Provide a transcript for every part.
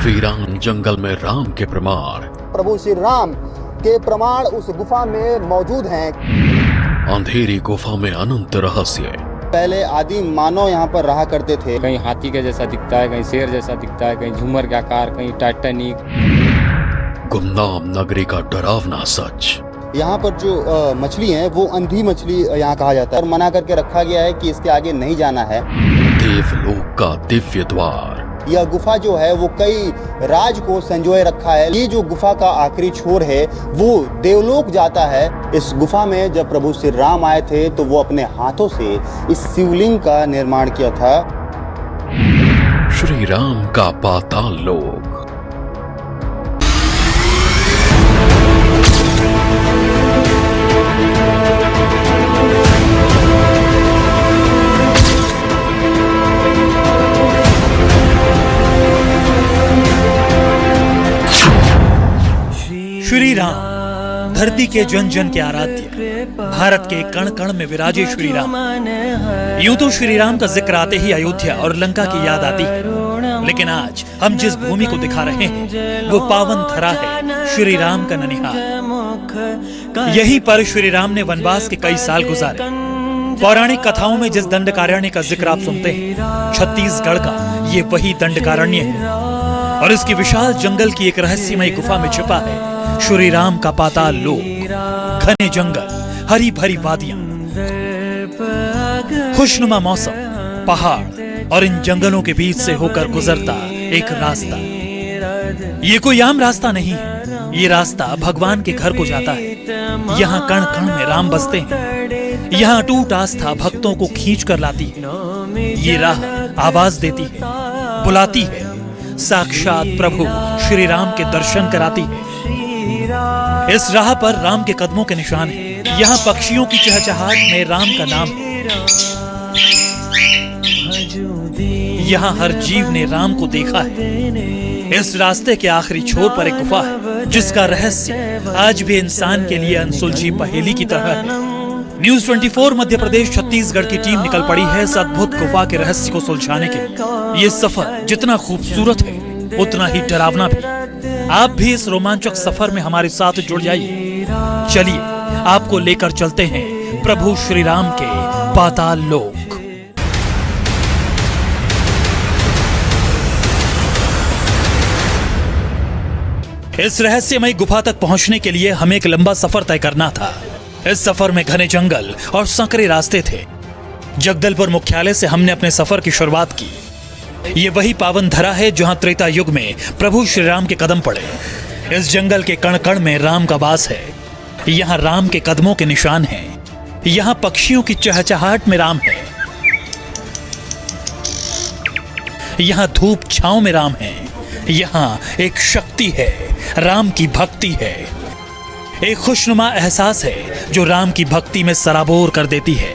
वीरान जंगल में राम के प्रमाण, प्रभु श्री राम के प्रमाण उस गुफा में मौजूद हैं। अंधेरी गुफा में अनंत रहस्य। पहले आदिम मानव यहाँ पर रहा करते थे। कहीं हाथी के जैसा दिखता है, कहीं शेर जैसा दिखता है, कहीं झूमर का आकार, कहीं टाइटैनिक। गुमनाम नगरी का डरावना सच। यहाँ पर जो मछली है वो अंधी मछली यहाँ कहा जाता है और मना करके रखा गया है कि इसके आगे नहीं जाना है। देवलोक का दिव्य द्वार। यह गुफा जो है वो कई राज को संजोए रखा है। ये जो गुफा का आखिरी छोर है वो देवलोक जाता है। इस गुफा में जब प्रभु श्री राम आए थे तो वो अपने हाथों से इस शिवलिंग का निर्माण किया था। श्री राम का पाताल लोक। श्री राम, धरती के जन जन के आराध्य, भारत के कण कण में विराजे श्री राम। यूं तो श्री राम का जिक्र आते ही अयोध्या और लंका की याद आती है, लेकिन आज हम जिस भूमि को दिखा रहे हैं वो पावन धरा है श्री राम का ननिहाल। यहीं पर श्री राम ने वनवास के कई साल गुजारे। पौराणिक कथाओं में जिस दंडकारण्य का जिक्र आप सुनते हैं, छत्तीसगढ़ का ये वही दंडकारण्य है और इसकी विशाल जंगल की एक रहस्यमय गुफा में छिपा है श्री राम का पाताल लोक। घने जंगल, हरी भरी वादियां, खुशनुमा मौसम, पहाड़ और इन जंगलों के बीच से होकर गुजरता एक रास्ता। ये कोई आम रास्ता नहीं है, ये रास्ता भगवान के घर को जाता है। यहाँ कण कण में राम बसते हैं। यहाँ अटूट आस्था भक्तों को खींच कर लाती है। ये राह आवाज देती है, बुलाती है, साक्षात प्रभु श्री राम के दर्शन कराती है। इस राह पर राम के कदमों के निशान हैं। यहाँ पक्षियों की चहचहाहट में राम का नाम है। यहाँ हर जीव ने राम को देखा है। इस रास्ते के आखिरी छोर पर एक गुफा है जिसका रहस्य आज भी इंसान के लिए अनसुलझी पहेली की तरह है। न्यूज़ 24 मध्य प्रदेश छत्तीसगढ़ की टीम निकल पड़ी है इस अद्भुत गुफा के रहस्य को सुलझाने के लिए। ये सफर जितना खूबसूरत है उतना ही डरावना भी। आप भी इस रोमांचक सफर में हमारे साथ जुड़ जाइए। चलिए आपको लेकर चलते हैं प्रभु श्री राम के पाताल लोक। इस रहस्यमय गुफा तक पहुंचने के लिए हमें एक लंबा सफर तय करना था। इस सफर में घने जंगल और संकरे रास्ते थे। जगदलपुर मुख्यालय से हमने अपने सफर की शुरुआत की। ये वही पावन धरा है जहां त्रेता युग में प्रभु श्री राम के कदम पड़े। इस जंगल के कण कण में राम का वास है। यहाँ राम के कदमों के निशान हैं। यहाँ पक्षियों की चहचहाहट में राम है। यहाँ धूप छांव में राम है। यहाँ एक शक्ति है, राम की भक्ति है। एक खुशनुमा एहसास है जो राम की भक्ति में सराबोर कर देती है।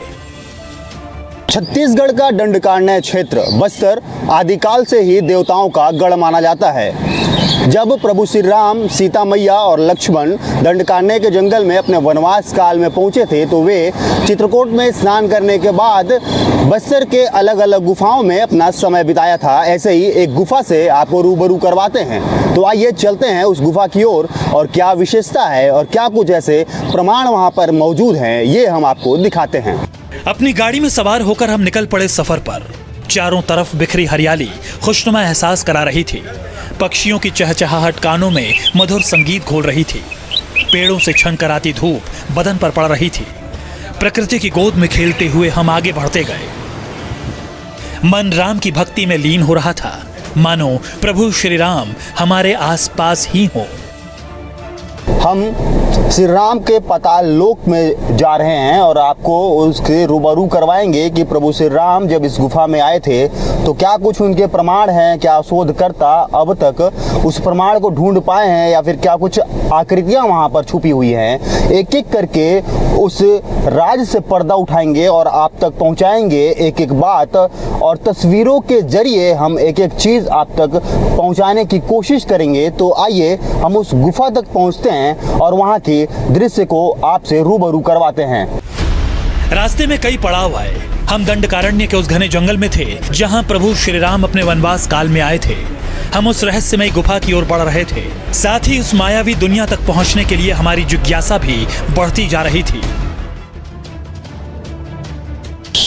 छत्तीसगढ़ का दंडकारण्य क्षेत्र बस्तर आदिकाल से ही देवताओं का गढ़ माना जाता है। जब प्रभु श्री राम, सीता मैया और लक्ष्मण दंडकारण्य के जंगल में अपने वनवास काल में पहुंचे थे तो वे चित्रकूट में स्नान करने के बाद बस्तर के अलग अलग गुफाओं में अपना समय बिताया था। ऐसे ही एक गुफा से आपको रूबरू करवाते हैं। तो आइए चलते हैं उस गुफा की ओर और क्या विशेषता है और क्या कुछ ऐसे प्रमाण वहाँ पर मौजूद हैं ये हम आपको दिखाते हैं। अपनी गाड़ी में सवार होकर हम निकल पड़े सफर पर। चारों तरफ बिखरी हरियाली खुशनुमा एहसास करा रही थी। पक्षियों की चहचहाहट कानों में मधुर संगीत घोल रही थी। पेड़ों से छनकर आती धूप बदन पर पड़ रही थी। प्रकृति की गोद में खेलते हुए हम आगे बढ़ते गए। मन राम की भक्ति में लीन हो रहा था, मानो प्रभु श्री राम हमारे आसपास ही हो। हम श्री राम के पाताल लोक में जा रहे हैं और आपको उसके रूबरू करवाएंगे कि प्रभु श्री राम जब इस गुफा में आए थे तो क्या कुछ उनके प्रमाण हैं, क्या शोधकर्ता अब तक उस प्रमाण को ढूंढ पाए हैं या फिर क्या कुछ आकृतियां वहां पर छुपी हुई हैं। एक एक करके उस राज से पर्दा उठाएंगे और आप तक पहुंचाएंगे एक एक बात और तस्वीरों के जरिए हम एक एक चीज़ आप तक पहुंचाने की कोशिश करेंगे। तो आइए हम उस गुफा तक पहुंचते हैं और वहां के दृश्य को आपसे रूबरू करवाते हैं। रास्ते में कई पड़ाव आए। हम दंडकारण्य के उस घने जंगल में थे जहां प्रभु श्री राम अपने वनवास काल में आए थे। हम उस रहस्यमय गुफा की ओर बढ़ रहे थे। साथ ही उस मायावी दुनिया तक पहुंचने के लिए हमारी जिज्ञासा भी बढ़ती जा रही थी।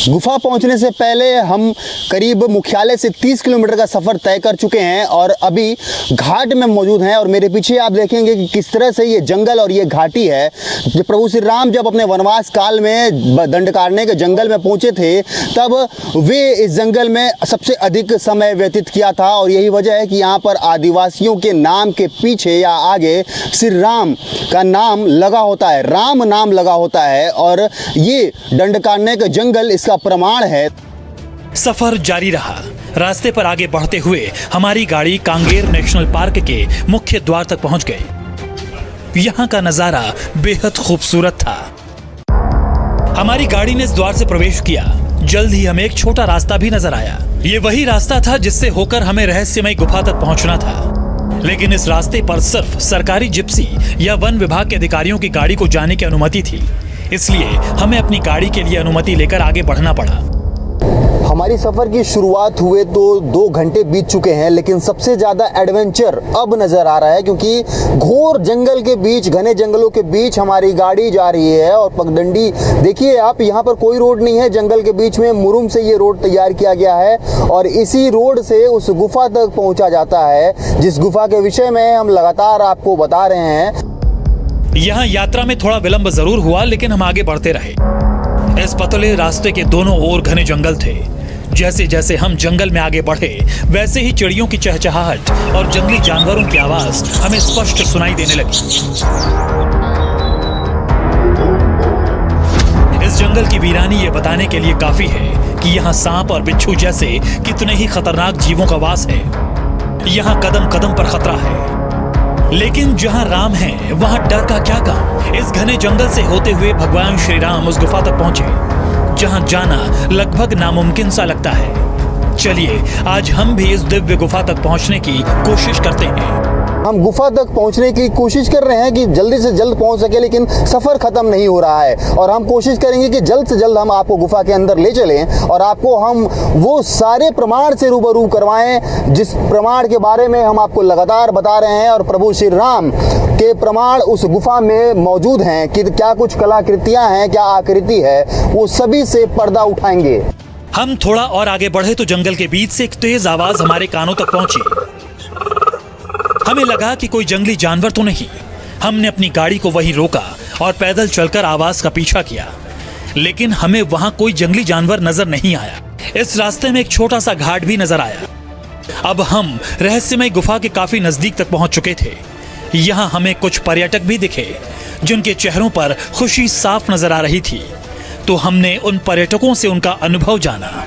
गुफा पहुंचने से पहले हम करीब मुख्यालय से 30 किलोमीटर का सफ़र तय कर चुके हैं और अभी घाट में मौजूद हैं। और मेरे पीछे आप देखेंगे कि किस तरह से ये जंगल और ये घाटी है। जब प्रभु श्री राम जब अपने वनवास काल में दंडकारण्य के जंगल में पहुंचे थे, तब वे इस जंगल में सबसे अधिक समय व्यतीत किया था। और यही वजह है कि यहाँ पर आदिवासियों के नाम के पीछे या आगे श्री राम का नाम लगा होता है, राम नाम लगा होता है। और ये दंडकारण्य का जंगल इसका प्रमाण है। सफर जारी रहा। रास्ते पर आगे बढ़ते हुए हमारी गाड़ी कांगेर नेशनल पार्क के मुख्य द्वार तक पहुंच गई। यहाँ का नजारा बेहद खूबसूरत था। हमारी गाड़ी ने इस द्वार से प्रवेश किया। जल्द ही हमें एक छोटा रास्ता भी नजर आया। ये वही रास्ता था जिससे होकर हमें रहस्यमय गुफा तक पहुंचना था। लेकिन इस रास्ते पर सिर्फ सरकारी जिप्सी या वन विभाग के अधिकारियों की गाड़ी को जाने की अनुमति थी, इसलिए हमें अपनी गाड़ी के लिए अनुमति लेकर आगे बढ़ना पड़ा। हमारी सफ़र की शुरुआत हुए तो 2 घंटे बीत चुके हैं, लेकिन सबसे ज़्यादा एडवेंचर अब नज़र आ रहा है, क्योंकि घोर जंगल के बीच, घने जंगलों के बीच हमारी गाड़ी जा रही है। और पगडंडी देखिए आप, यहाँ पर कोई रोड नहीं है। जंगल के बीच में मुरुम से ये रोड तैयार किया गया है और इसी रोड से उस गुफा तक पहुँचा जाता है, जिस गुफा के विषय में हम लगातार आपको बता रहे हैं। यहाँ यात्रा में थोड़ा विलंब जरूर हुआ, लेकिन हम आगे बढ़ते रहे। इस पतले रास्ते के दोनों ओर घने जंगल थे। जैसे जैसे हम जंगल में आगे बढ़े, वैसे ही चिड़ियों की चहचहाहट और जंगली जानवरों की आवाज हमें स्पष्ट सुनाई देने लगी। इस जंगल की वीरानी ये बताने के लिए काफी है कि यहाँ सांप और बिच्छू जैसे कितने ही खतरनाक जीवों का वास है। यहाँ कदम कदम पर खतरा है। लेकिन जहां राम है, वहां डर का क्या काम। इस घने जंगल से होते हुए भगवान श्री राम उस गुफा तक पहुंचे, जहां जाना लगभग नामुमकिन सा लगता है। चलिए आज हम भी इस दिव्य गुफा तक पहुंचने की कोशिश करते हैं। हम गुफा तक पहुंचने की कोशिश कर रहे हैं कि जल्दी से जल्द पहुंच सके, लेकिन सफ़र ख़त्म नहीं हो रहा है। और हम कोशिश करेंगे कि जल्द से जल्द हम आपको गुफा के अंदर ले चलें और आपको हम वो सारे प्रमाण से रूबरू करवाएं जिस प्रमाण के बारे में हम आपको लगातार बता रहे हैं। और प्रभु श्री राम के प्रमाण उस गुफा में मौजूद हैं कि क्या कुछ कलाकृतियाँ हैं, क्या आकृति है, वो सभी से पर्दा उठाएंगे। हम थोड़ा और आगे बढ़े तो जंगल के बीच से एक तेज आवाज हमारे कानों तक पहुंची। हमें लगा कि कोई जंगली जानवर तो नहीं। हमने अपनी गाड़ी को वहीं रोका और पैदल चलकर आवाज का पीछा किया, लेकिन हमें वहां कोई जंगली जानवर नजर नहीं आया। इस रास्ते में एक छोटा सा घाट भी नजर आया। अब हम रहस्यमय गुफा के काफी नजदीक तक पहुंच चुके थे। यहाँ हमें कुछ पर्यटक भी दिखे, जिनके चेहरों पर खुशी साफ नजर आ रही थी। तो हमने उन पर्यटकों से उनका अनुभव जाना।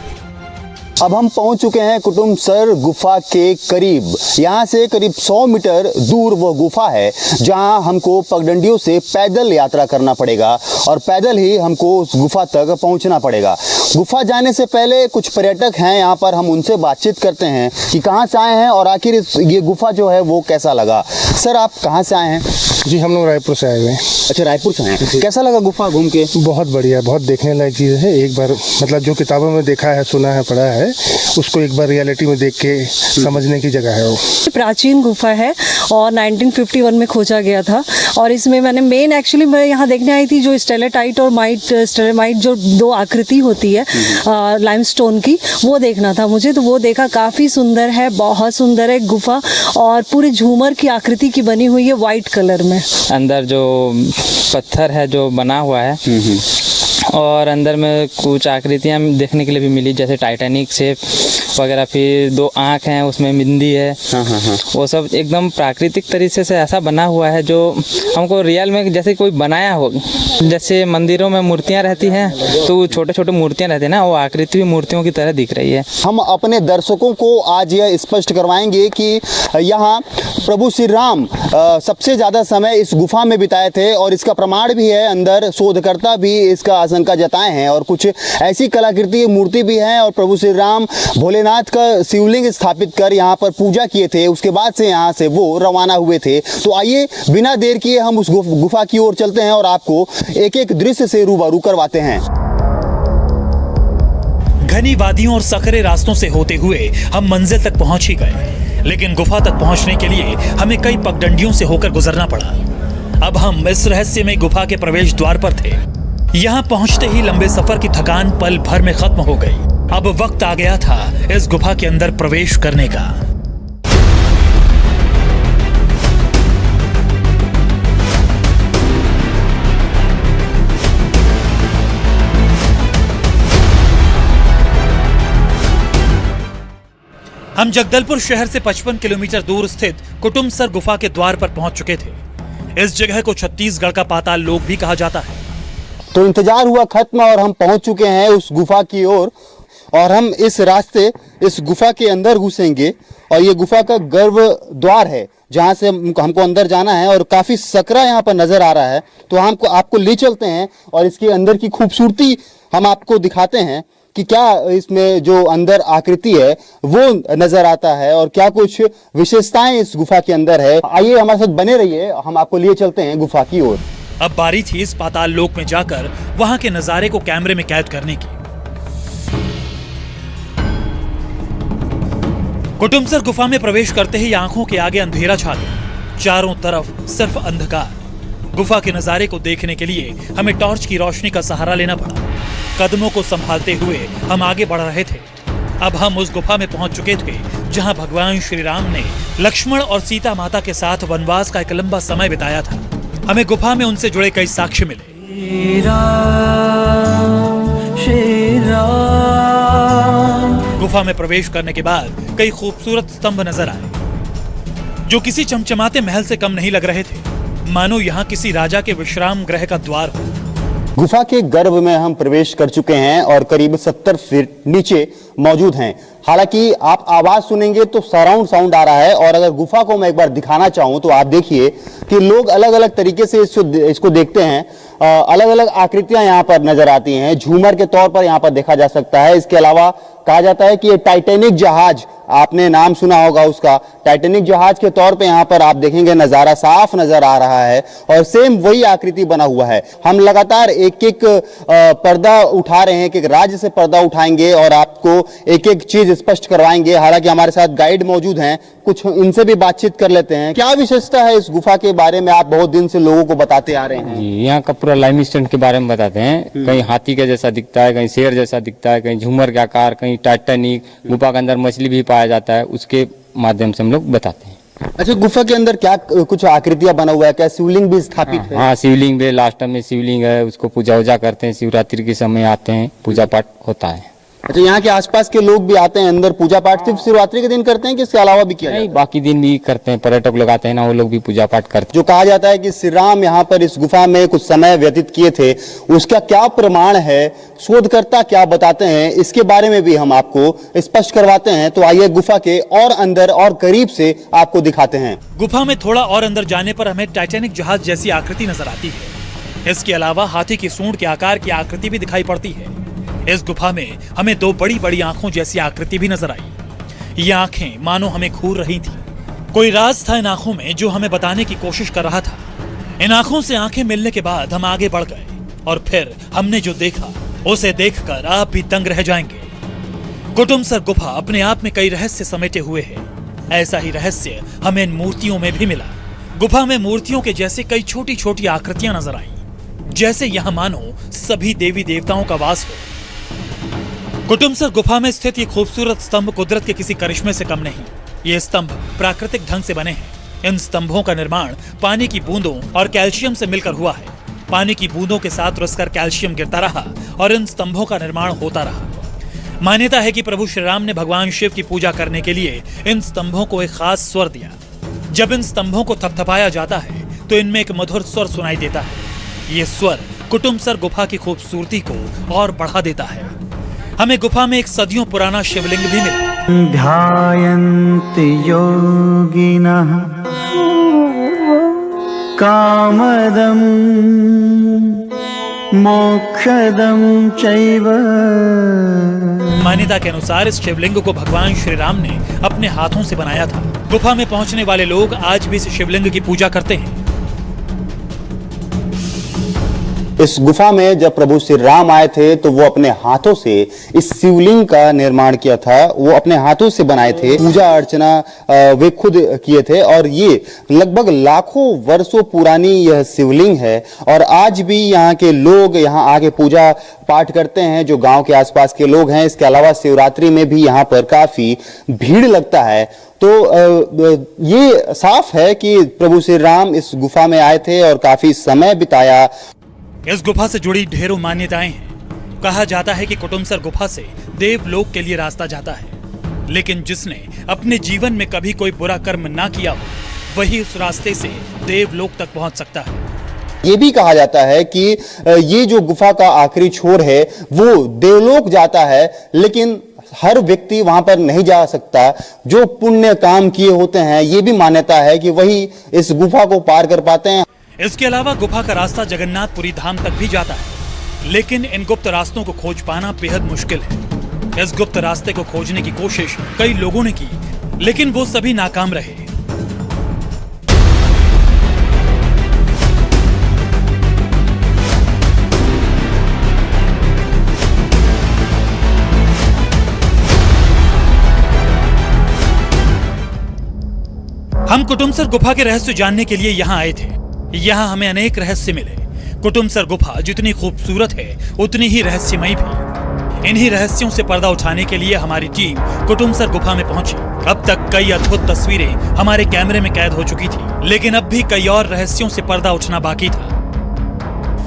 अब हम पहुंच चुके हैं कुटुम्बसर गुफा के करीब। यहाँ से करीब 100 मीटर दूर वो गुफा है, जहाँ हमको पगडंडियों से पैदल यात्रा करना पड़ेगा और पैदल ही हमको उस गुफा तक पहुँचना पड़ेगा। गुफा जाने से पहले कुछ पर्यटक हैं यहाँ पर, हम उनसे बातचीत करते हैं कि कहाँ से आए हैं और आखिर ये गुफा जो है वो कैसा लगा। सर, आप कहाँ से आए हैं? जी, हम लोग रायपुर से आए हुए हैं। अच्छा, रायपुर से आए हैं। कैसा लगा गुफा घूम के? बहुत बढ़िया, बहुत देखने लायक चीज़ है। एक बार मतलब जो किताबों में देखा है, सुना है, पढ़ा है, उसको एक बार रियलिटी में देख के समझने की जगह है। वो प्राचीन गुफा है और 1951 में खोजा गया था। और इसमें मैंने एक्चुअली मैं यहाँ देखने आई थी जो स्टेलेटाइट और स्टेलेमाइट जो 2 आकृति होती है लाइमस्टोन की, वो देखना था मुझे। तो वो देखा, काफ़ी सुंदर है, बहुत सुंदर है गुफा और पूरी झूमर की आकृति की बनी हुई है वाइट कलर में। अंदर जो पत्थर है जो बना हुआ है और अंदर में कुछ आकृतियाँ देखने के लिए भी मिली, जैसे टाइटैनिक शेप वगैरह। फिर 2 आँख हैं, उसमें बिंदी है। वो सब एकदम प्राकृतिक तरीके से ऐसा बना हुआ है जो हमको रियल में जैसे कोई बनाया हो। जैसे मंदिरों में मूर्तियाँ रहती हैं तो छोटे छोटे मूर्तियाँ रहती हैं ना, वो आकृति भी मूर्तियों की तरह दिख रही है। हम अपने दर्शकों को आज यह स्पष्ट करवाएंगे कि यहाँ प्रभु श्री राम सबसे ज़्यादा समय इस गुफा में बिताए थे और इसका प्रमाण भी है। अंदर शोधकर्ता भी इसका आशंका जताए हैं और कुछ ऐसी कलाकृति मूर्ति भी हैं। और प्रभु श्री राम भोलेनाथ का शिवलिंग स्थापित कर यहाँ पर पूजा किए थे, उसके बाद से यहाँ से वो रवाना हुए थे। तो आइए बिना देर किए हम उस गुफा की ओर चलते हैं और आपको एक एक दृश्य से रूबरू करवाते हैं। घनी वादियों और सकरे रास्तों से होते हुए हम मंजिल तक पहुंच ही गए, लेकिन गुफा तक पहुंचने के लिए हमें कई पगडंडियों से होकर गुजरना पड़ा। अब हम इस रहस्यमय गुफा के प्रवेश द्वार पर थे। यहाँ पहुंचते ही लंबे सफर की थकान पल भर में खत्म हो गई। अब वक्त आ गया था इस गुफा के अंदर प्रवेश करने का। हम जगदलपुर शहर से 55 किलोमीटर दूर स्थित कुटुमसर गुफा के द्वार पर पहुंच चुके थे। इस जगह को छत्तीसगढ़ का पाताल लोक भी कहा जाता है। तो इंतजार हुआ खत्म और हम पहुंच चुके हैं उस गुफा की ओर और हम इस रास्ते इस गुफा के अंदर घुसेंगे और ये गुफा का गर्भ द्वार है जहां से हमको अंदर जाना है और काफी सकरा यहाँ पर नजर आ रहा है। तो हमको आपको ले चलते हैं और इसके अंदर की खूबसूरती हम आपको दिखाते हैं कि क्या इसमें जो अंदर आकृति है वो नजर आता है और क्या कुछ विशेषताएं इस गुफा के अंदर है। आइए हमारे साथ बने रहिए, हम आपको लिए चलते हैं गुफा की ओर। अब बारी थी इस पाताल लोक में जाकर वहां के नजारे को कैमरे में कैद करने की। कुटुमसर गुफा में प्रवेश करते ही आंखों के आगे अंधेरा छा गया। चारों तरफ सिर्फ अंधकार। गुफा के नजारे को देखने के लिए हमें टॉर्च की रोशनी का सहारा लेना पड़ा। कदमों को संभालते हुए हम आगे बढ़ रहे थे। अब हम उस गुफा में पहुंच चुके थे जहां भगवान श्री राम ने लक्ष्मण और सीता माता के साथ वनवास का एक लंबा समय बिताया था। हमें गुफा में उनसे जुड़े कई साक्ष्य मिले। गुफा में प्रवेश करने के बाद कई खूबसूरत स्तंभ नजर आए जो किसी चमचमाते महल से कम नहीं लग रहे थे, मानो यहाँ किसी राजा के विश्राम गृह का द्वार हो। गुफा के गर्भ में हम प्रवेश कर चुके हैं और करीब 70 फीट नीचे मौजूद हैं। हालांकि आप आवाज सुनेंगे तो सराउंड साउंड आ रहा है और अगर गुफा को मैं एक बार दिखाना चाहूं तो आप देखिए कि लोग अलग अलग तरीके से इसको देखते हैं। अलग अलग आकृतियां यहाँ पर नजर आती हैं। झूमर के तौर पर यहाँ पर देखा जा सकता है। इसके अलावा कहा जाता है कि ये टाइटैनिक जहाज, आपने नाम सुना होगा उसका, टाइटैनिक जहाज के तौर पे यहाँ पर आप देखेंगे नजारा साफ नजर आ रहा है और सेम वही आकृति बना हुआ है। हम लगातार एक एक पर्दा उठा रहे हैं, एक एक राज्य से पर्दा उठाएंगे और आपको एक एक चीज स्पष्ट करवाएंगे। हालांकि हमारे साथ गाइड मौजूद हैं, कुछ इनसे भी बातचीत कर लेते हैं। क्या विशेषता है इस गुफा के बारे में, आप बहुत दिन से लोगों को बताते आ रहे हैं? यहाँ का पूरा लाइमस्टोन के बारे में बताते हैं। कहीं हाथी के जैसा दिखता है, कहीं शेर जैसा दिखता है, कहीं झूमर के आकार, कहीं टाइटैनिक। गुफा के अंदर मछली भी पाया जाता है, उसके माध्यम से हम लोग बताते हैं। अच्छा, गुफा के अंदर क्या कुछ आकृतियां बना हुआ है? क्या शिवलिंग भी स्थापित है? हाँ, शिवलिंग भी, लास्ट में शिवलिंग है, उसको पूजा वूजा करते हैं। शिवरात्रि के समय आते हैं, पूजा पाठ होता है। अच्छा, यहाँ के आसपास के लोग भी आते हैं अंदर पूजा पाठ सिर्फ शिवरात्रि के दिन करते हैं कि इसके अलावा भी किया जाता है? बाकी दिन भी करते हैं, पर्यटक लोग आते हैं ना, वो लोग भी पूजा पाठ करते हैं। जो कहा जाता है कि श्री राम यहाँ पर इस गुफा में कुछ समय व्यतीत किए थे, उसका क्या प्रमाण है, शोधकर्ता क्या बताते हैं, इसके बारे में भी हम आपको स्पष्ट करवाते हैं। तो आइए गुफा के और अंदर और करीब से आपको दिखाते हैं। गुफा में थोड़ा और अंदर जाने पर हमें टाइटैनिक जहाज जैसी आकृति नजर आती है। इसके अलावा हाथी की सूंड के आकार की आकृति भी दिखाई पड़ती है। इस गुफा में हमें दो बड़ी बड़ी आंखों जैसी आकृति भी नजर आई। ये आंखें मानो हमें घूर रही थी। कोई राज था इन आंखों में जो हमें बताने की कोशिश कर रहा था। इन आंखों से आंखें मिलने के बाद हम आगे बढ़ गए और फिर हमने जो देखा उसे देखकर आप भी दंग रह जाएंगे। कुटुमसर गुफा अपने आप में कई रहस्य समेटे हुए है। ऐसा ही रहस्य हमें इन मूर्तियों में भी मिला। गुफा में मूर्तियों के जैसे कई छोटी छोटी आकृतियां नजर आई, जैसे यहाँ मानो सभी देवी देवताओं का वास हो। कुटुमसर गुफा में स्थित ये खूबसूरत स्तंभ कुदरत के किसी करिश्मे से कम नहीं। ये स्तंभ प्राकृतिक ढंग से बने हैं। इन स्तंभों का निर्माण पानी की बूंदों और कैल्शियम से मिलकर हुआ है। पानी की बूंदों के साथ रुसकर कैल्शियम गिरता रहा और इन स्तंभों का निर्माण होता रहा। मान्यता है कि प्रभु श्री राम ने भगवान शिव की पूजा करने के लिए इन स्तंभों को एक खास स्वर दिया। जब इन स्तंभों को थपथपाया जाता है तो इनमें एक मधुर स्वर सुनाई देता है। ये स्वर कुटुमसर गुफा की खूबसूरती को और बढ़ा देता है। हमें गुफा में एक सदियों पुराना शिवलिंग भी मिला। ध्यायन्ति योगिनः कामदं मोक्षदं चैव। मान्यता के अनुसार इस शिवलिंग को भगवान श्री राम ने अपने हाथों से बनाया था। गुफा में पहुंचने वाले लोग आज भी इस शिवलिंग की पूजा करते हैं। इस गुफा में जब प्रभु श्री राम आए थे तो वो अपने हाथों से इस शिवलिंग का निर्माण किया था, वो अपने हाथों से बनाए थे, पूजा अर्चना वे खुद किए थे और ये लगभग लाखों वर्षों पुरानी यह शिवलिंग है और आज भी यहाँ के लोग यहाँ आके पूजा पाठ करते हैं, जो गांव के आसपास के लोग हैं। इसके अलावा शिवरात्रि में भी यहाँ पर काफी भीड़ लगता है। तो ये साफ है कि प्रभु श्री राम इस गुफा में आए थे और काफी समय बिताया। इस गुफा से जुड़ी ढेरों मान्यताएं हैं। कहा जाता है कि कुटुमसर गुफा से देवलोक के लिए रास्ता जाता है, लेकिन जिसने अपने जीवन में कभी कोई बुरा कर्म ना किया हो वही उस रास्ते से देवलोक तक पहुंच सकता है। ये भी कहा जाता है कि ये जो गुफा का आखिरी छोर है वो देवलोक जाता है, लेकिन हर व्यक्ति वहां पर नहीं जा सकता। जो पुण्य काम किए होते हैं, ये भी मान्यता है कि वही इस गुफा को पार कर पाते हैं। इसके अलावा गुफा का रास्ता जगन्नाथपुरी धाम तक भी जाता है, लेकिन इन गुप्त रास्तों को खोज पाना बेहद मुश्किल है। इस गुप्त रास्ते को खोजने की कोशिश कई लोगों ने की, लेकिन वो सभी नाकाम रहे। हम कुटुमसर गुफा के रहस्य जानने के लिए यहाँ आए थे। यहाँ हमें अनेक रहस्य मिले। कुटुमसर गुफा जितनी खूबसूरत है उतनी ही रहस्यमयी भी। इन्हीं रहस्यों से पर्दा उठाने के लिए हमारी टीम कुटुमसर गुफा में पहुंची। अब तक कई अद्भुत तस्वीरें हमारे कैमरे में कैद हो चुकी थी, लेकिन अब भी कई और रहस्यों से पर्दा उठना बाकी था।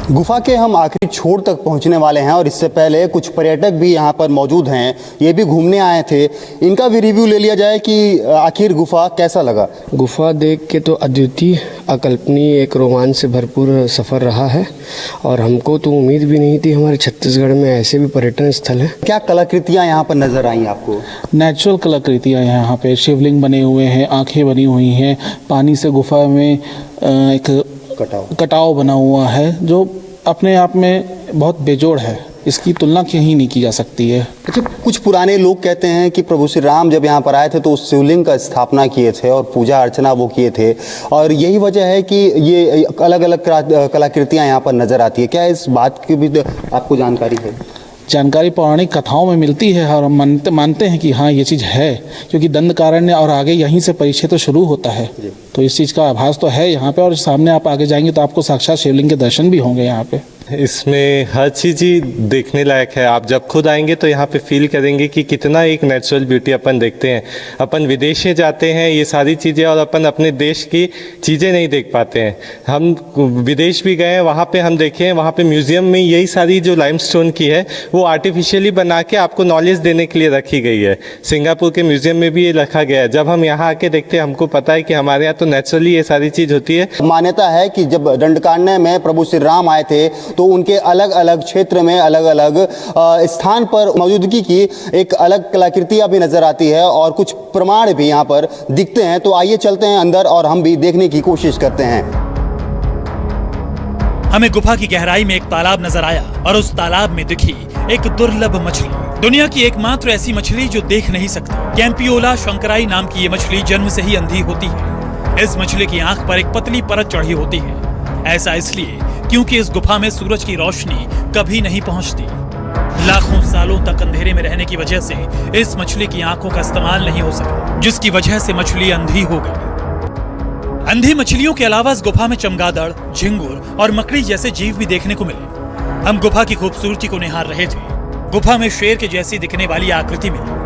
गुफा के हम आखिरी छोर तक पहुंचने वाले हैं और इससे पहले कुछ पर्यटक भी यहाँ पर मौजूद हैं, ये भी घूमने आए थे। इनका भी रिव्यू ले लिया जाए कि आखिर गुफा कैसा लगा। गुफा देख के तो अद्वितीय, अकल्पनीय, एक रोमांच से भरपूर सफ़र रहा है और हमको तो उम्मीद भी नहीं थी हमारे छत्तीसगढ़ में ऐसे भी पर्यटन स्थल हैं। क्या कलाकृतियाँ यहाँ पर नजर आई आपको? नेचुरल कलाकृतियाँ यहाँ पे शिवलिंग बने हुए हैं, आंखें बनी हुई हैं, पानी से गुफा में एक कटाव बना हुआ है जो अपने आप में बहुत बेजोड़ है। इसकी तुलना कहीं नहीं की जा सकती है। अच्छा, कुछ पुराने लोग कहते हैं कि प्रभु श्री राम जब यहाँ पर आए थे तो उस शिवलिंग का स्थापना किए थे और पूजा अर्चना वो किए थे और यही वजह है कि ये अलग अलग कलाकृतियाँ यहाँ पर नजर आती है। क्या इस बात की भी आपको जानकारी है? जानकारी पौराणिक कथाओं में मिलती है और हम मानते हैं कि हाँ ये चीज़ है, क्योंकि दंडकारण्य और आगे यहीं से परिचय तो शुरू होता है, तो इस चीज़ का आभास तो है यहाँ पे। और सामने आप आगे जाएंगे तो आपको साक्षात शिवलिंग के दर्शन भी होंगे यहाँ पे। इसमें हर चीज़ ही देखने लायक है। आप जब खुद आएंगे तो यहाँ पे फील करेंगे कि कितना एक नेचुरल ब्यूटी अपन देखते हैं। अपन विदेश में जाते हैं ये सारी चीज़ें और अपन अपने देश की चीज़ें नहीं देख पाते हैं। हम विदेश भी गए हैं, वहाँ पे हम देखे हैं, वहाँ पे म्यूज़ियम में यही सारी जो लाइमस्टोन की है वो आर्टिफिशियली बना के आपको नॉलेज देने के लिए रखी गई है। सिंगापुर के म्यूज़ियम में भी ये रखा गया है। जब हम यहाँ आके देखते हैं हमको पता है कि हमारे यहाँ तो नेचुरली ये सारी चीज़ होती है। मान्यता है कि जब दंडकारण्य में प्रभु श्री राम आए थे तो उनके अलग अलग क्षेत्र में अलग अलग स्थान पर मौजूदगी की एक अलग कलाकृतियां भी नजर आती है और कुछ प्रमाण भी यहाँ पर दिखते हैं। तो आइए चलते हैं अंदर और हम भी देखने की कोशिश करते हैं। हमें गुफा की गहराई में एक तालाब नजर आया और उस तालाब में दिखी एक दुर्लभ मछली, दुनिया की एकमात्र ऐसी मछली जो देख नहीं सकती। कैंपियोला शंकराई नाम की ये मछली जन्म से ही अंधी होती है। इस मछली की आंख पर एक पतली परत चढ़ी होती है। ऐसा इसलिए क्योंकि इस गुफा में सूरज की रोशनी कभी नहीं पहुंचती। लाखों सालों तक अंधेरे में रहने की वजह से इस मछली की आंखों का इस्तेमाल नहीं हो सका, जिसकी वजह से मछली अंधी हो गई। अंधी मछलियों के अलावा इस गुफा में चमगादड़, झिंगुर और मकड़ी जैसे जीव भी देखने को मिले। हम गुफा की खूबसूरती को निहार रहे थे। गुफा में शेर के जैसी दिखने वाली आकृति मिली।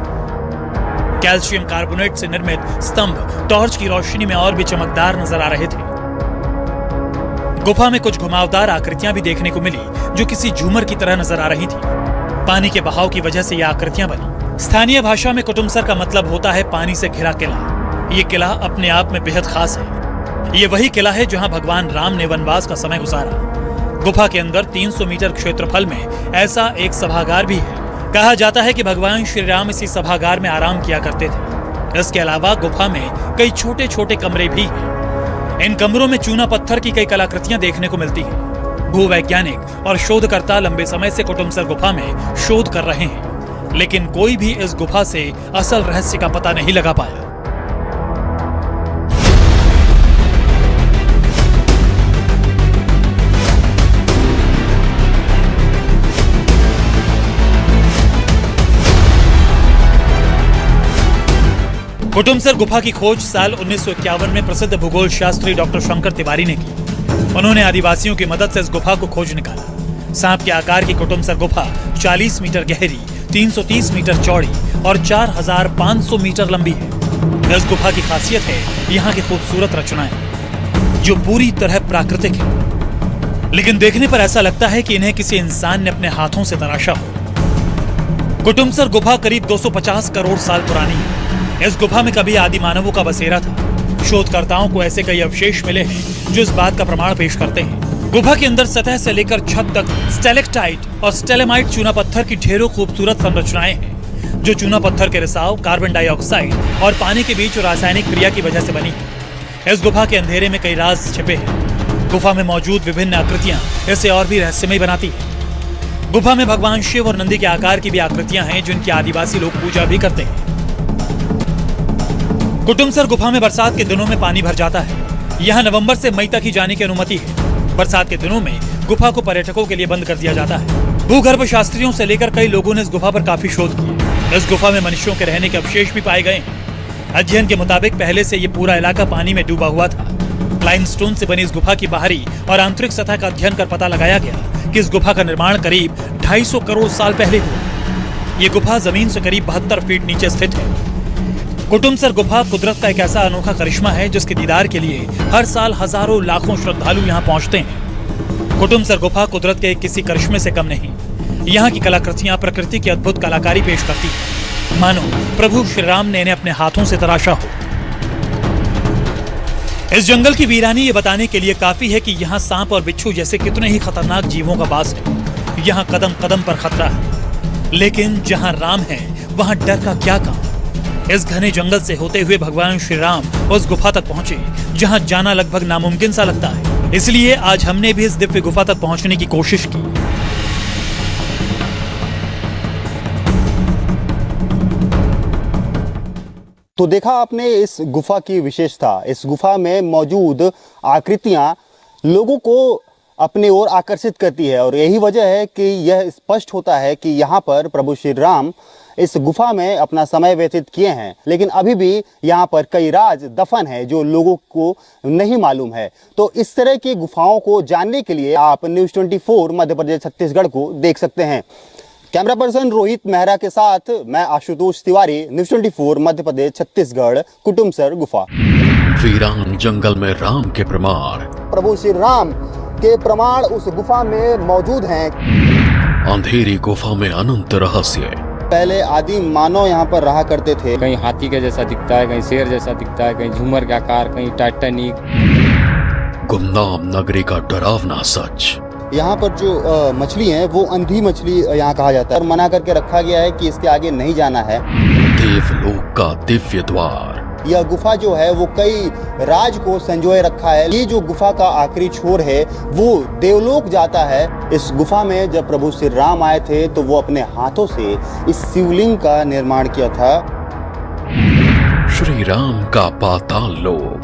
कैल्शियम कार्बोनेट से निर्मित स्तंभ टॉर्च की रोशनी में और भी चमकदार नजर आ रहे थे। गुफा में कुछ घुमावदार आकृतियां भी देखने को मिली जो किसी झूमर की तरह नजर आ रही थी। पानी के बहाव की वजह से ये आकृतियां बनी। स्थानीय भाषा में कुटुमसर का मतलब होता है पानी से घिरा किला। ये किला अपने आप में बेहद खास है। ये वही किला है जहां भगवान राम ने वनवास का समय गुजारा। गुफा के अंदर 300 मीटर क्षेत्रफल में ऐसा एक सभागार भी है। कहा जाता है कि भगवान श्री राम इसी सभागार में आराम किया करते थे। इसके अलावा गुफा में कई छोटे छोटे कमरे भी हैं। इन कमरों में चूना पत्थर की कई कलाकृतियां देखने को मिलती हैं। भूवैज्ञानिक और शोधकर्ता लंबे समय से कुटुमसर गुफा में शोध कर रहे हैं, लेकिन कोई भी इस गुफा से असल रहस्य का पता नहीं लगा पाया। कुटुमसर गुफा की खोज साल 1951 में प्रसिद्ध भूगोल शास्त्री डॉक्टर शंकर तिवारी ने की। उन्होंने आदिवासियों की मदद से इस गुफा को खोज निकाला। सांप के आकार की कुटुमसर गुफा 40 मीटर गहरी, 330 मीटर चौड़ी और 4500 मीटर लंबी है। इस गुफा की खासियत है यहाँ की खूबसूरत रचनाएं, जो पूरी तरह प्राकृतिक है, लेकिन देखने पर ऐसा लगता है कि इन्हें किसी इंसान ने अपने हाथों से तराशा हो। कुटुमसर गुफा करीब 250 करोड़ साल पुरानी है। इस गुफा में कभी आदि मानवों का बसेरा था। शोधकर्ताओं को ऐसे कई अवशेष मिले हैं जो इस बात का प्रमाण पेश करते हैं। गुफा के अंदर सतह से लेकर छत तक स्टेलेक्टाइट और स्टेलेमाइट चूना पत्थर की ढेरों खूबसूरत संरचनाएं हैं, जो चूना पत्थर के रिसाव, कार्बन डाइऑक्साइड और पानी के बीच रासायनिक क्रिया की वजह से बनी है। इस गुफा के अंधेरे में कई राज छिपे हैं। गुफा में मौजूद विभिन्न आकृतियां इसे और भी रहस्यमय बनाती है। गुफा में भगवान शिव और नंदी के आकार की भी आकृतियां हैं, जिनकी आदिवासी लोग पूजा भी करते हैं। कुटुमसर गुफा में बरसात के दिनों में पानी भर जाता है। यहाँ नवंबर से मई तक ही जाने की अनुमति है। बरसात के दिनों में गुफा को पर्यटकों के लिए बंद कर दिया जाता है। भूगर्भ शास्त्रियों से लेकर कई लोगों ने इस गुफा पर काफी शोध किए। इस गुफा में मनुष्यों के रहने के अवशेष भी पाए गए हैं। अध्ययन के मुताबिक पहले से ये पूरा इलाका पानी में डूबा हुआ था। लाइमस्टोन से बनी इस गुफा की बाहरी और आंतरिक सतह का अध्ययन कर पता लगाया गया कि इस गुफा का निर्माण करीब 250 करोड़ साल पहले हुआ। ये गुफा जमीन से करीब 72 फीट नीचे स्थित है। कुटुमसर गुफा कुदरत का एक ऐसा अनोखा करिश्मा है जिसके दीदार के लिए हर साल हजारों लाखों श्रद्धालु यहाँ पहुँचते हैं। कुटुमसर गुफा कुदरत के किसी करिश्मे से कम नहीं। यहाँ की कलाकृतियाँ प्रकृति की अद्भुत कलाकारी पेश करती हैं, मानो प्रभु श्री राम ने इन्हें अपने हाथों से तराशा हो। इस जंगल की वीरानी ये बताने के लिए काफी है कि यहाँ सांप और बिच्छू जैसे कितने ही खतरनाक जीवों का वास है। यहाँ कदम कदम पर खतरा है, लेकिन जहाँ राम है वहाँ डर का क्या काम। इस घने जंगल से होते हुए भगवान श्री राम उस गुफा तक पहुंचे जहां जाना लगभग नामुमकिन सा लगता है। इसलिए आज हमने भी इस दिव्य गुफा तक पहुंचने की कोशिश की। तो देखा आपने इस गुफा की विशेषता। इस गुफा में मौजूद आकृतियां लोगों को अपनी ओर आकर्षित करती है और यही वजह है कि यह स्पष्ट होता है कि यहाँ पर प्रभु श्री राम इस गुफा में अपना समय व्यतीत किए हैं। लेकिन अभी भी यहाँ पर कई राज दफन है जो लोगों को नहीं मालूम है। तो इस तरह की गुफाओं को जानने के लिए आप न्यूज़ 24 मध्य प्रदेश छत्तीसगढ़ को देख सकते हैं। कैमरा पर्सन रोहित मेहरा के साथ मैं आशुतोष तिवारी, न्यूज़ 24 मध्य प्रदेश छत्तीसगढ़, कुटुमसर गुफा। वीरान जंगल में राम के प्रमाण, प्रभु श्री राम के प्रमाण उस गुफा में मौजूद हैं। अंधेरी गुफा में अनंत रहस्य। पहले आदि मानव यहाँ पर रहा करते थे। कहीं हाथी के जैसा दिखता है, कहीं शेर जैसा दिखता है, कहीं झूमर का आकार, कहीं टाइटैनिक। गुमनाम नगरी का डरावना सच। यहाँ पर जो मछली है वो अंधी मछली यहाँ कहा जाता है और मना करके रखा गया है कि इसके आगे नहीं जाना है। देवलोक का दिव्य द्वार। यह गुफा जो है वो कई राज को संजोए रखा है। ये जो गुफा का आखिरी छोर है वो देवलोक जाता है। इस गुफा में जब प्रभु श्री राम आए थे तो वो अपने हाथों से इस शिवलिंग का निर्माण किया था। श्री राम का पाताल लोक।